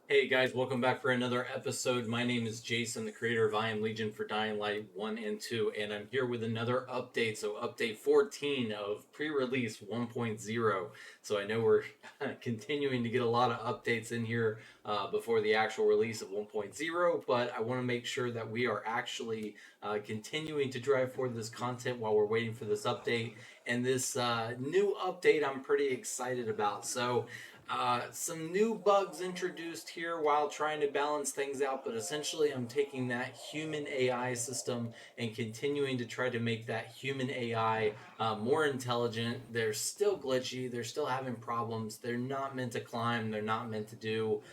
Hey guys, welcome back for another episode. My name is Jason, the creator of I Am Legion for Dying Light 1 and 2, and I'm here with another update. So, update 14 of pre release 1.0. So, I know we're continuing to get a lot of updates in here before the actual release of 1.0, but I want to make sure that we are actually continuing to drive forward this content while we're waiting for this update. And this new update I'm pretty excited about. So, some new bugs introduced here while trying to balance things out, but essentially, I'm taking that human AI system and continuing to try to make that human AI more intelligent. They're still glitchy, they're still having problems, they're not meant to climb, they're not meant to do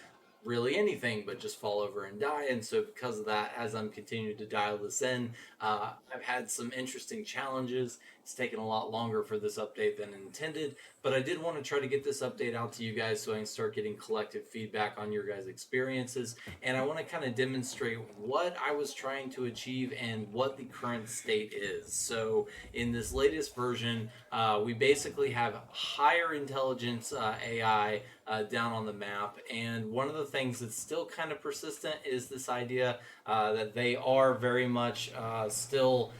really anything but just fall over and die. And so, because of that, as I'm continuing to dial this in, I've had some interesting challenges. It's taken a lot longer for this update than intended, but I did want to try to get this update out to you guys so I can start getting collective feedback on your guys' experiences. And I want to kind of demonstrate what I was trying to achieve and what the current state is. So, in this latest version, we basically have higher intelligence AI down on the map. And one of the things that's still kind of persistent is this idea that they are very much still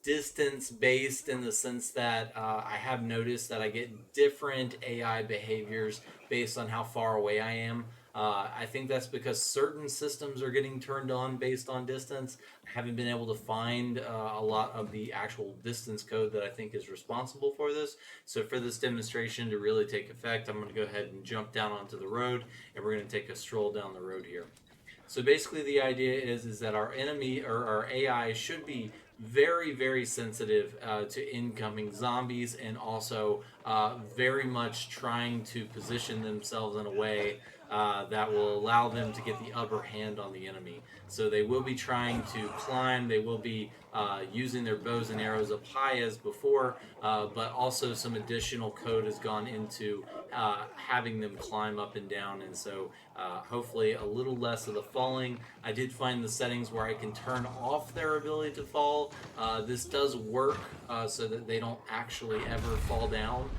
distance based in the sense that I have noticed that I get different AI behaviors based on how far away I am. I think that's because certain systems are getting turned on based on distance. I haven't been able to find a lot of the actual distance code that I think is responsible for this. So, for this demonstration to really take effect, I'm going to go ahead and jump down onto the road and we're going to take a stroll down the road here. So basically, the idea is that our enemy or our AI should be very sensitive to incoming zombies, and also very much trying to position themselves in a way that will allow them to get the upper hand on the enemy. So they will be trying to climb. They will be using their bows and arrows up high as before, but also some additional code has gone into having them climb up and down, and so hopefully a little less of the falling. I did find the settings where I can turn off their ability to fall. This does work so that they don't actually ever fall down.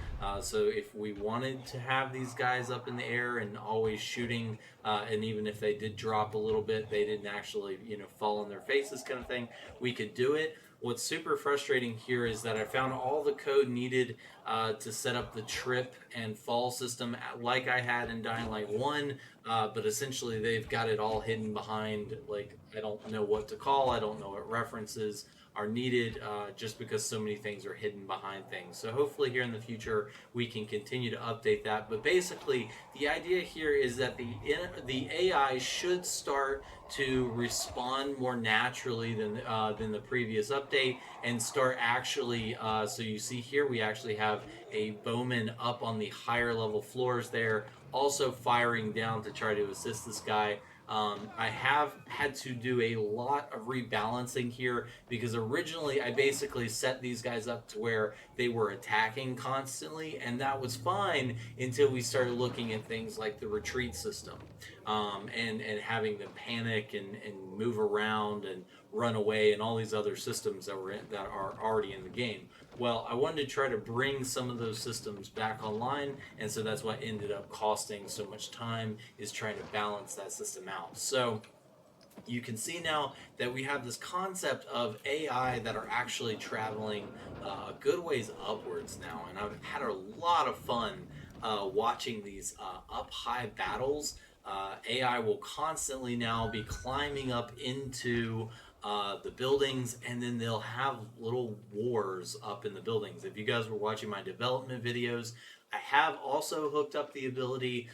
So if we wanted to have these guys up in the air and always shooting, and even if they did drop a little bit, they didn't actually fall on their faces, kind of thing, we could do it. What's super frustrating here is that I found all the code needed to set up the trip and fall system like I had in Dying Light 1, but essentially they've got it all hidden behind, like, I don't know what to call, I don't know what references are needed, just because so many things are hidden behind things. So hopefully here in the future we can continue to update that. But basically, the idea here is that the AI should start to respond more naturally than the previous update, and start actually. So you see here we actually have a bowman up on the higher level floors there, also firing down to try to assist this guy. I have had to do a lot of rebalancing here because originally I basically set these guys up to where they were attacking constantly, and that was fine until we started looking at things like the retreat system, and having them panic and move around and run away, and all these other systems that are already in the game. Well, I wanted to try to bring some of those systems back online, and so that's what ended up costing so much time, is trying to balance that system out. So you can see now that we have this concept of AI that are actually traveling a good ways upwards now, and I've had a lot of fun watching these up high battles. AI will constantly now be climbing up into the buildings, and then they'll have little wars up in the buildings. If you guys were watching my development videos, I have also hooked up the ability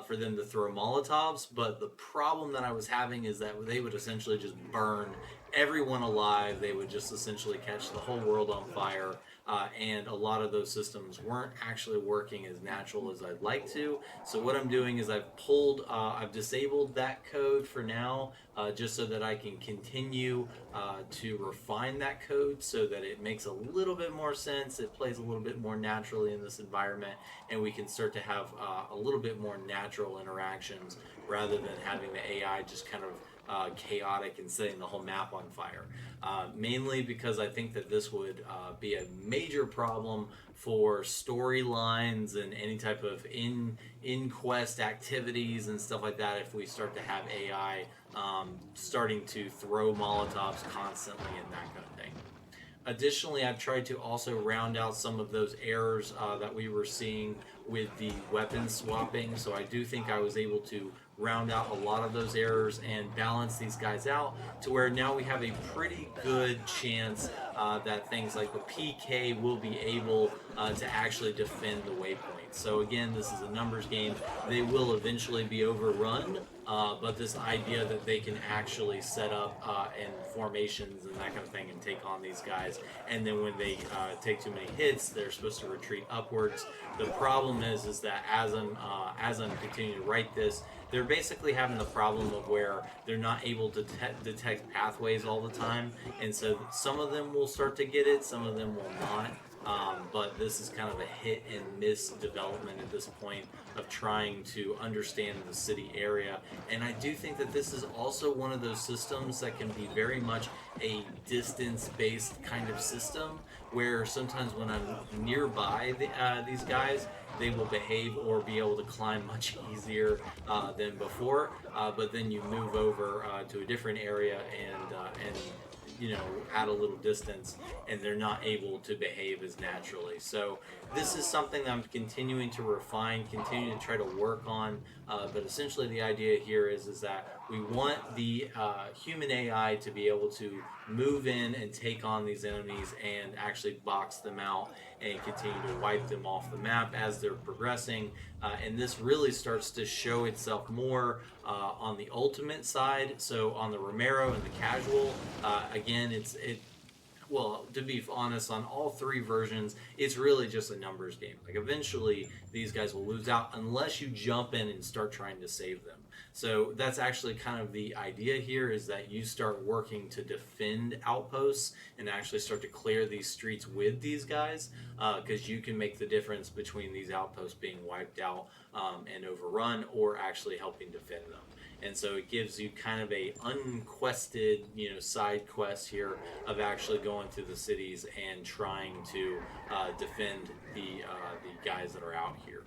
for them to throw Molotovs, but the problem that I was having is that they would essentially just burn everyone alive. They would just essentially catch the whole world on fire, and a lot of those systems weren't actually working as natural as I'd like to. So what I'm doing is I've disabled that code for now, just so that I can continue to refine that code so that it makes a little bit more sense. It plays a little bit more naturally in this environment, and we can start to have a little bit more natural interactions rather than having the AI just kind of chaotic and setting the whole map on fire. Mainly because I think that this would be a major problem for storylines and any type of in quest activities and stuff like that if we start to have AI starting to throw Molotovs constantly and that kind of thing. Additionally, I've tried to also round out some of those errors that we were seeing with the weapon swapping. So I do think I was able to round out a lot of those errors and balance these guys out to where now we have a pretty good chance that things like the PK will be able to actually defend the waypoint. So again, this is a numbers game. They will eventually be overrun, but this idea that they can actually set up in formations and that kind of thing and take on these guys, and then when they take too many hits, they're supposed to retreat upwards. The problem is that as I'm continuing to write this, they're basically having the problem of where they're not able to detect pathways all the time, and so some of them will start to get it, some of them will not. But this is kind of a hit and miss development at this point of trying to understand the city area. And I do think that this is also one of those systems that can be very much a distance-based kind of system, where sometimes when I'm nearby these guys, they will behave or be able to climb much easier than before. But then you move over to a different area and at a little distance, and they're not able to behave as naturally. So this is something that I'm continuing to refine, continuing to try to work on. But essentially, the idea here is that we want the human AI to be able to move in and take on these enemies and actually box them out and continue to wipe them off the map as they're progressing. And this really starts to show itself more on the ultimate side. So on the Romero and the casual, again, well, to be honest, on all three versions, it's really just a numbers game. Like, eventually, these guys will lose out unless you jump in and start trying to save them. So that's actually kind of the idea here, is that you start working to defend outposts and actually start to clear these streets with these guys, because you can make the difference between these outposts being wiped out and overrun, or actually helping defend them. And so it gives you kind of a unquested, side quest here of actually going through the cities and trying to defend the guys that are out here.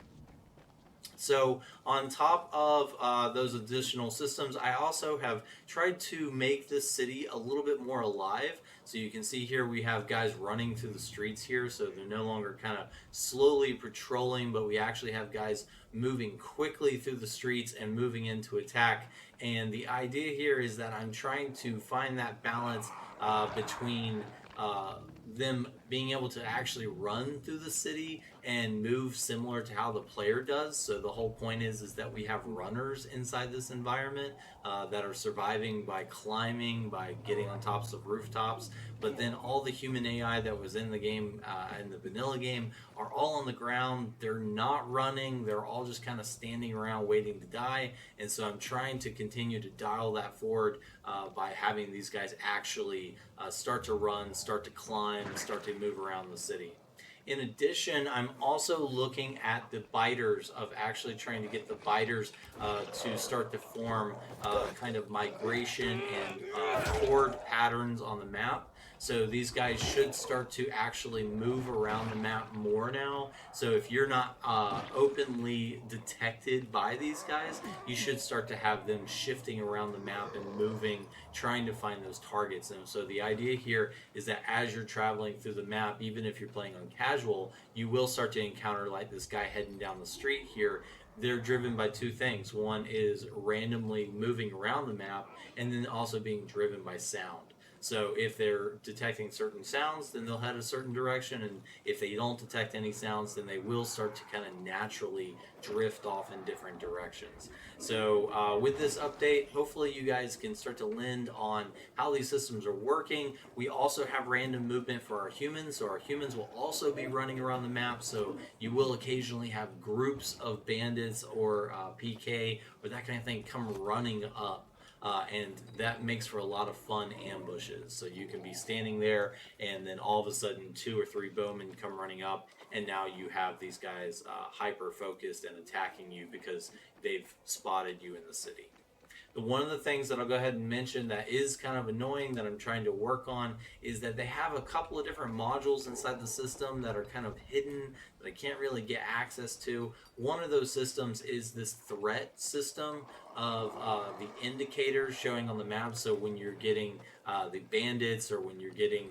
So on top of those additional systems, I also have tried to make this city a little bit more alive. So you can see here we have guys running through the streets here, so they're no longer kind of slowly patrolling, but we actually have guys moving quickly through the streets and moving into attack. And the idea here is that I'm trying to find that balance between them being able to actually run through the city and move similar to how the player does. So the whole point is that we have runners inside this environment that are surviving by climbing, by getting on tops of rooftops. But then all the human AI that was in the game, in the vanilla game, are all on the ground. They're not running. They're all just kind of standing around waiting to die. And so I'm trying to continue to dial that forward by having these guys actually start to run, start to climb, start to move around the city. In addition, I'm also looking at the biters, of actually trying to get the biters to start to form kind of migration and horde patterns on the map. So these guys should start to actually move around the map more now. So if you're not openly detected by these guys, you should start to have them shifting around the map and moving, trying to find those targets. And so the idea here is that as you're traveling through the map, even if you're playing on casual, you will start to encounter like this guy heading down the street here. They're driven by two things. One is randomly moving around the map, and then also being driven by sound. So if they're detecting certain sounds, then they'll head a certain direction, and if they don't detect any sounds, then they will start to kind of naturally drift off in different directions. So with this update, hopefully you guys can start to lend on how these systems are working. We also have random movement for our humans, so our humans will also be running around the map, so you will occasionally have groups of bandits or PK or that kind of thing come running up. And that makes for a lot of fun ambushes. So you can be standing there, and then all of a sudden 2 or 3 bowmen come running up, and now you have these guys hyper focused and attacking you because they've spotted you in the city. One of the things that I'll go ahead and mention that is kind of annoying that I'm trying to work on is that they have a couple of different modules inside the system that are kind of hidden that I can't really get access to. One of those systems is this threat system of the indicators showing on the map. So when you're getting the bandits or when you're getting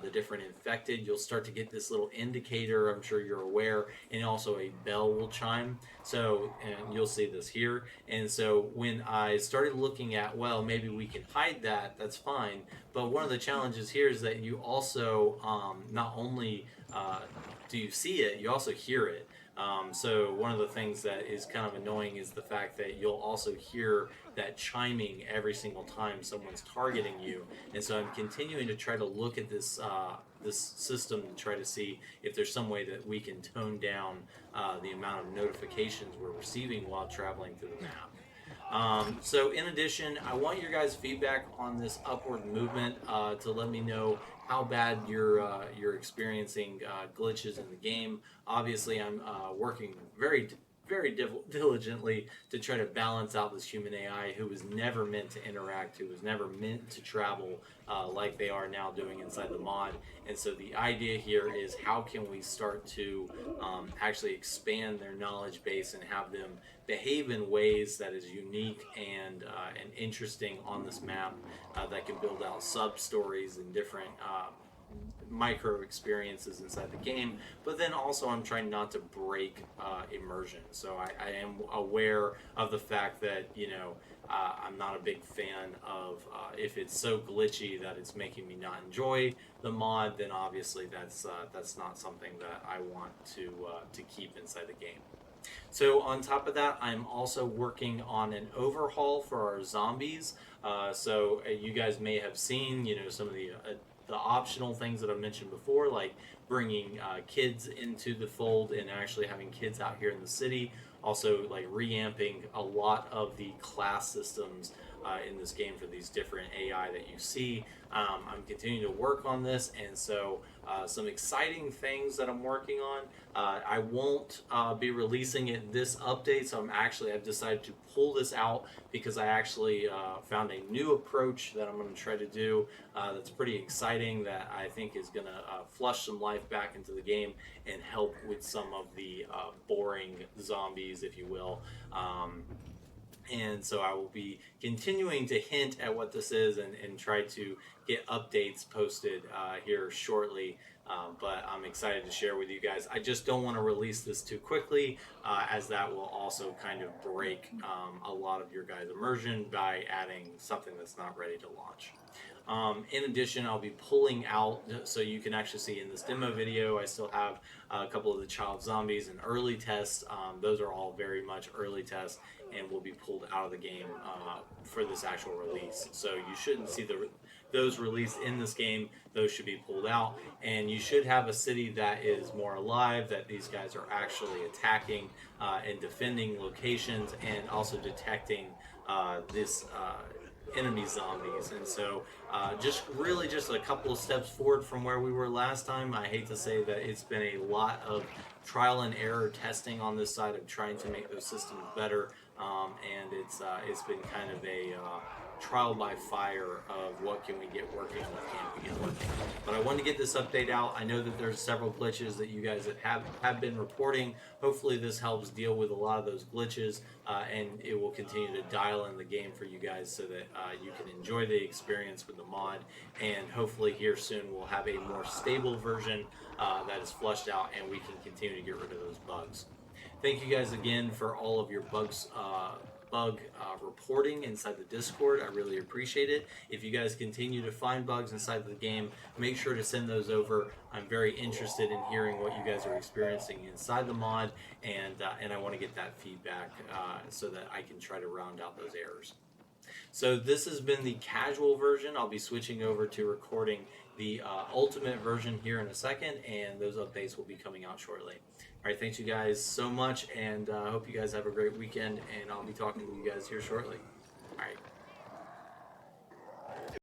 the different infected, you'll start to get this little indicator. I'm sure you're aware, and also a bell will chime. So, and you'll see this here. And so when I started looking at, well, maybe we can hide that, that's fine. But one of the challenges here is that you also, not only do you see it, you also hear it. So one of the things that is kind of annoying is the fact that you'll also hear that chiming every single time someone's targeting you. And so I'm continuing to try to look at this this system to try to see if there's some way that we can tone down the amount of notifications we're receiving while traveling through the map. So in addition, I want your guys' feedback on this upward movement to let me know how bad you're experiencing glitches in the game. Obviously, I'm working very diligently to try to balance out this human AI who was never meant to interact, who was never meant to travel like they are now doing inside the mod. And so the idea here is how can we start to actually expand their knowledge base and have them behave in ways that is unique and interesting on this map that can build out sub stories and different micro experiences inside the game. But then also I'm trying not to break immersion. So I am aware of the fact that, you know, I'm not a big fan of if it's so glitchy that it's making me not enjoy the mod, then obviously that's not something that I want to keep inside the game. So on top of that, I'm also working on an overhaul for our zombies. So you guys may have seen, you know, some of the optional things that I mentioned before, like bringing kids into the fold and actually having kids out here in the city. Also, like reamping a lot of the class systems in this game for these different AI that you see. I'm continuing to work on this, and so some exciting things that I'm working on. I won't be releasing it this update, so I've decided to pull this out because I actually found a new approach that I'm going to try to do that's pretty exciting, that I think is going to flush some life back into the game and help with some of the boring zombies, if you will. And so I will be continuing to hint at what this is and try to get updates posted here shortly. But I'm excited to share with you guys. I just don't want to release this too quickly, as that will also kind of break a lot of your guys' immersion by adding something that's not ready to launch. In addition, I'll be pulling out, so you can actually see in this demo video, I still have a couple of the child zombies in early tests. Those are all very much early tests and will be pulled out of the game for this actual release. So you shouldn't see those released in this game. Those should be pulled out, and you should have a city that is more alive, that these guys are actually attacking and defending locations and also detecting this enemy zombies. And so just a couple of steps forward from where we were last time. I hate to say that it's been a lot of trial and error testing on this side of trying to make those systems better, and it's been kind of a trial by fire of what can we get working and what can't we get working. But I wanted to get this update out. I know that there's several glitches that you guys have been reporting. Hopefully this helps deal with a lot of those glitches, and it will continue to dial in the game for you guys so that you can enjoy the experience with the mod. And hopefully here soon we'll have a more stable version that is flushed out, and we can continue to get rid of those bugs. Thank you guys again for all of your bug reporting inside the Discord. I really appreciate it. If you guys continue to find bugs inside the game, make sure to send those over. I'm very interested in hearing what you guys are experiencing inside the mod, and I want to get that feedback so that I can try to round out those errors. So this has been the casual version. I'll be switching over to recording the ultimate version here in a second, and those updates will be coming out shortly. All right, thanks you guys so much, and I hope you guys have a great weekend, and I'll be talking to you guys here shortly. All right.